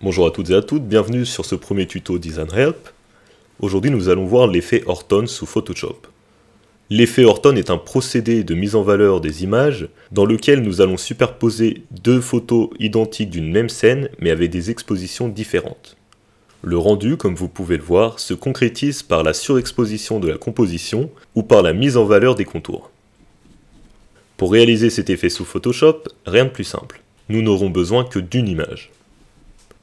Bonjour à toutes et à toutes, bienvenue sur ce premier tuto Design Help. Aujourd'hui nous allons voir l'effet Orton sous Photoshop. L'effet Orton est un procédé de mise en valeur des images dans lequel nous allons superposer deux photos identiques d'une même scène mais avec des expositions différentes. Le rendu, comme vous pouvez le voir, se concrétise par la surexposition de la composition ou par la mise en valeur des contours. Pour réaliser cet effet sous Photoshop, rien de plus simple. Nous n'aurons besoin que d'une image.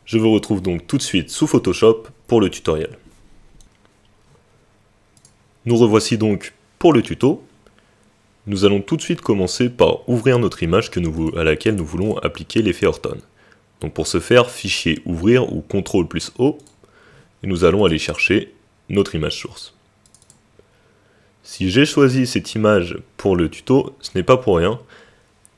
Je vous retrouve donc tout de suite sous Photoshop pour le tutoriel. Nous revoici donc pour le tuto. Nous allons tout de suite commencer par ouvrir notre image à laquelle nous voulons appliquer l'effet Orton. Donc pour ce faire, fichier ouvrir ou CTRL plus O, et nous allons aller chercher notre image source. Si j'ai choisi cette image pour le tuto, ce n'est pas pour rien.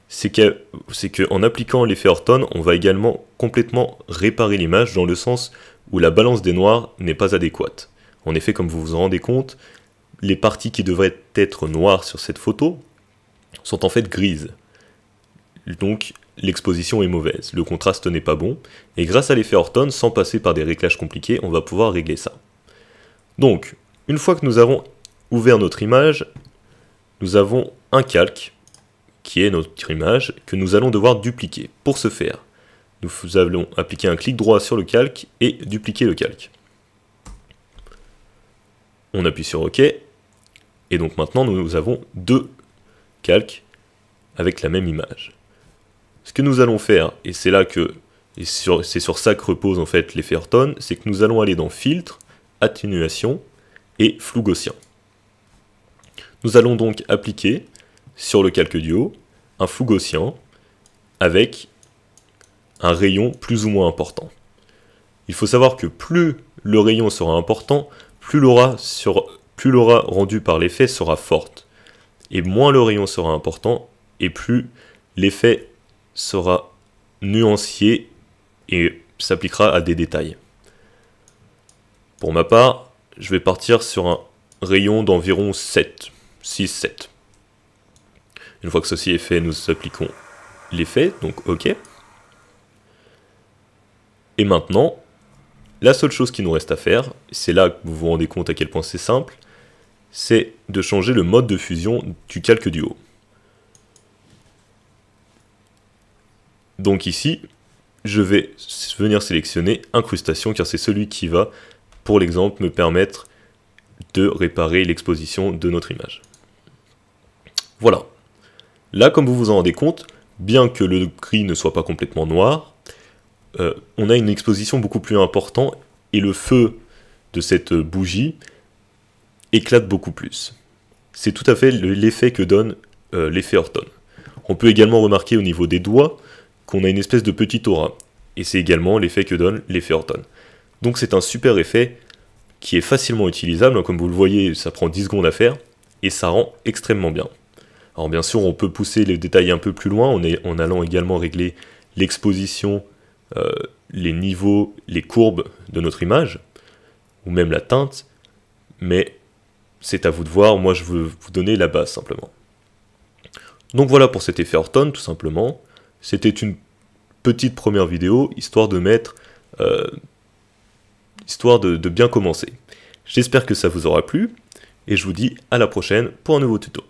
C'est qu'en appliquant l'effet Orton, on va également complètement réparer l'image dans le sens où la balance des noirs n'est pas adéquate. En effet, comme vous vous en rendez compte, les parties qui devraient être noires sur cette photo sont en fait grises. Donc l'exposition est mauvaise, le contraste n'est pas bon, et grâce à l'effet Orton, sans passer par des réglages compliqués, on va pouvoir régler ça. Donc, une fois que nous avons ouvert notre image, nous avons un calque qui est notre image, que nous allons devoir dupliquer. Pour ce faire, nous allons appliquer un clic droit sur le calque et dupliquer le calque. On appuie sur OK, et donc maintenant nous avons deux calques avec la même image. Ce que nous allons faire, et c'est sur ça que repose en fait l'effet Orton, c'est que nous allons aller dans Filtre, Atténuation et Flou gaussien. Nous allons donc appliquer sur le calque du haut, un flou gaussien avec un rayon plus ou moins important. Il faut savoir que plus le rayon sera important, plus l'aura rendu par l'effet sera forte. Et moins le rayon sera important, et plus l'effet sera nuancié et s'appliquera à des détails. Pour ma part, je vais partir sur un rayon d'environ 6, 7. Une fois que ceci est fait, nous appliquons l'effet, donc OK. Et maintenant, la seule chose qui nous reste à faire, c'est là que vous vous rendez compte à quel point c'est simple, c'est de changer le mode de fusion du calque du haut. Donc ici, je vais venir sélectionner incrustation, car c'est celui qui va, pour l'exemple, me permettre de réparer l'exposition de notre image. Voilà. Là, comme vous vous en rendez compte, bien que le gris ne soit pas complètement noir, on a une exposition beaucoup plus importante et le feu de cette bougie éclate beaucoup plus. C'est tout à fait l'effet que donne l'effet Orton. On peut également remarquer au niveau des doigts qu'on a une espèce de petite aura, et c'est également l'effet que donne l'effet Orton. Donc c'est un super effet qui est facilement utilisable, comme vous le voyez, ça prend 10 secondes à faire, et ça rend extrêmement bien. Alors bien sûr, on peut pousser les détails un peu plus loin en allant également régler l'exposition, les niveaux, les courbes de notre image, ou même la teinte, mais c'est à vous de voir, moi je veux vous donner la base simplement. Donc voilà pour cet effet Orton, tout simplement. C'était une petite première vidéo, histoire de bien commencer. J'espère que ça vous aura plu, et je vous dis à la prochaine pour un nouveau tuto.